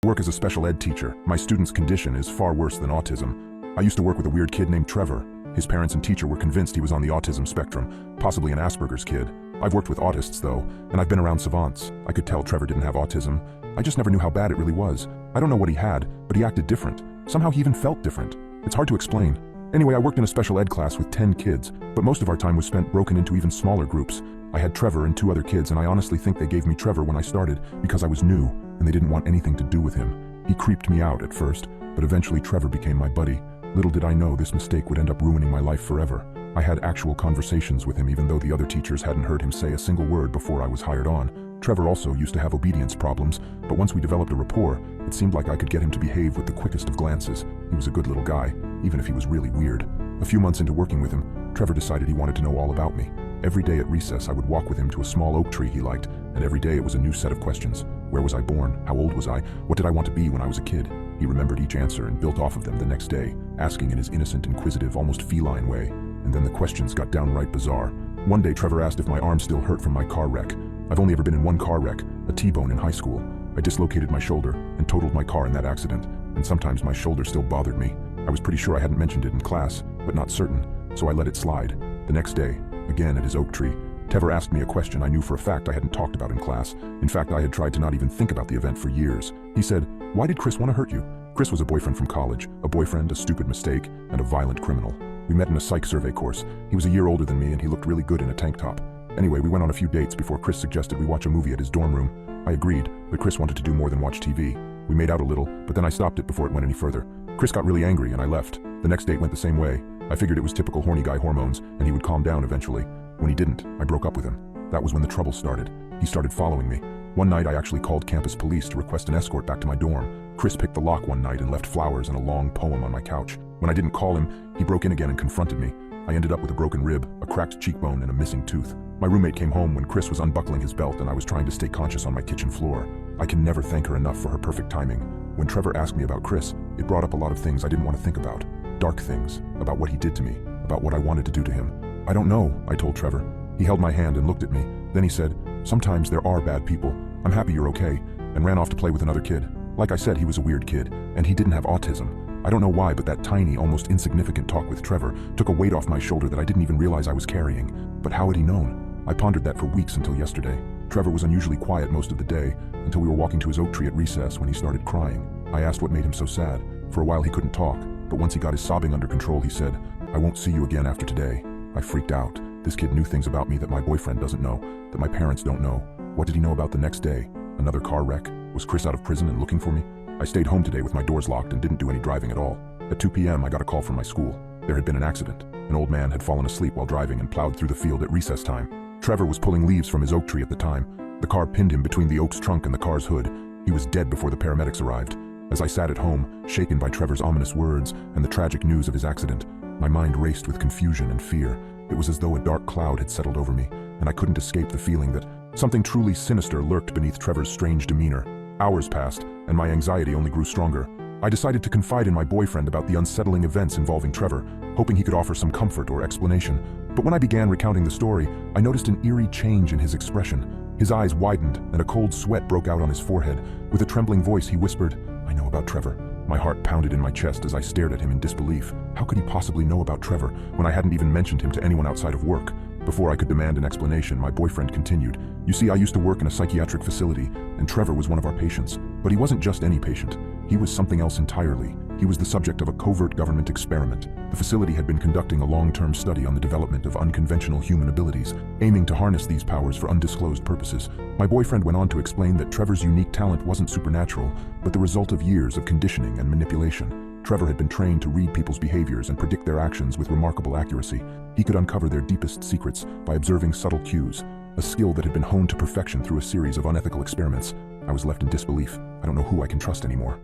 I work as a special ed teacher. My student's condition is far worse than autism. I used to work with a weird kid named Trevor. His parents and teacher were convinced he was on the autism spectrum, possibly an Asperger's kid. I've worked with autists though, and I've been around savants. I could tell Trevor didn't have autism. I just never knew how bad it really was. I don't know what he had, but he acted different. Somehow he even felt different. It's hard to explain. Anyway, I worked in a special ed class with 10 kids, but most of our time was spent broken into even smaller groups. I had Trevor and 2 other kids, and I honestly think they gave me Trevor when I started because I was new, and they didn't want anything to do with him. He creeped me out at first, but eventually Trevor became my buddy. Little did I know this mistake would end up ruining my life forever. I had actual conversations with him even though the other teachers hadn't heard him say a single word before I was hired on. Trevor also used to have obedience problems, but once we developed a rapport, it seemed like I could get him to behave with the quickest of glances. He was a good little guy, even if he was really weird. A few months into working with him, Trevor decided he wanted to know all about me. Every day at recess, I would walk with him to a small oak tree he liked, and every day it was a new set of questions. Where was I born? How old was I? What did I want to be when I was a kid? He remembered each answer and built off of them the next day, asking in his innocent, inquisitive, almost feline way. And then the questions got downright bizarre. One day, Trevor asked if my arm still hurt from my car wreck. I've only ever been in one car wreck, a T-bone in high school. I dislocated my shoulder and totaled my car in that accident, and sometimes my shoulder still bothered me. I was pretty sure I hadn't mentioned it in class, but not certain, so I let it slide. The next day, again at his oak tree, Trevor asked me a question I knew for a fact I hadn't talked about in class. In fact, I had tried to not even think about the event for years. He said, "Why did Chris want to hurt you?" Chris was a boyfriend from college, a boyfriend, a stupid mistake, and a violent criminal. We met in a psych survey course. He was a year older than me and he looked really good in a tank top. Anyway, we went on a few dates before Chris suggested we watch a movie at his dorm room. I agreed, but Chris wanted to do more than watch TV. We made out a little, but then I stopped it before it went any further. Chris got really angry and I left. The next date went the same way. I figured it was typical horny guy hormones and he would calm down eventually. When he didn't, I broke up with him. That was when the trouble started. He started following me. One night I actually called campus police to request an escort back to my dorm. Chris picked the lock one night and left flowers and a long poem on my couch. When I didn't call him, he broke in again and confronted me. I ended up with a broken rib, a cracked cheekbone, and a missing tooth. My roommate came home when Chris was unbuckling his belt and I was trying to stay conscious on my kitchen floor. I can never thank her enough for her perfect timing. When Trevor asked me about Chris, it brought up a lot of things I didn't want to think about. Dark things, about what he did to me, about what I wanted to do to him. "I don't know," I told Trevor. He held my hand and looked at me. Then he said, "Sometimes there are bad people. I'm happy you're okay," and ran off to play with another kid. Like I said, he was a weird kid, and he didn't have autism. I don't know why, but that tiny, almost insignificant talk with Trevor took a weight off my shoulder that I didn't even realize I was carrying. But how had he known? I pondered that for weeks until yesterday. Trevor was unusually quiet most of the day, until we were walking to his oak tree at recess when he started crying. I asked what made him so sad. For a while he couldn't talk, but once he got his sobbing under control, he said, "I won't see you again after today." I freaked out. This kid knew things about me that my boyfriend doesn't know, that my parents don't know. What did he know about the next day? Another car wreck? Was Chris out of prison and looking for me? I stayed home today with my doors locked and didn't do any driving at all. At 2 p.m. I got a call from my school. There had been an accident. An old man had fallen asleep while driving and plowed through the field at recess time. Trevor was pulling leaves from his oak tree at the time. The car pinned him between the oak's trunk and the car's hood. He was dead before the paramedics arrived. As I sat at home, shaken by Trevor's ominous words and the tragic news of his accident, my mind raced with confusion and fear. It was as though a dark cloud had settled over me, and I couldn't escape the feeling that something truly sinister lurked beneath Trevor's strange demeanor. Hours passed, and my anxiety only grew stronger. I decided to confide in my boyfriend about the unsettling events involving Trevor, hoping he could offer some comfort or explanation. But when I began recounting the story, I noticed an eerie change in his expression. His eyes widened, and a cold sweat broke out on his forehead. With a trembling voice, he whispered, "I know about Trevor." My heart pounded in my chest as I stared at him in disbelief. How could he possibly know about Trevor when I hadn't even mentioned him to anyone outside of work? Before I could demand an explanation, my boyfriend continued, "You see, I used to work in a psychiatric facility, and Trevor was one of our patients. But he wasn't just any patient. He was something else entirely. He was the subject of a covert government experiment. The facility had been conducting a long-term study on the development of unconventional human abilities, aiming to harness these powers for undisclosed purposes." My boyfriend went on to explain that Trevor's unique talent wasn't supernatural, but the result of years of conditioning and manipulation. Trevor had been trained to read people's behaviors and predict their actions with remarkable accuracy. He could uncover their deepest secrets by observing subtle cues, a skill that had been honed to perfection through a series of unethical experiments. I was left in disbelief. I don't know who I can trust anymore.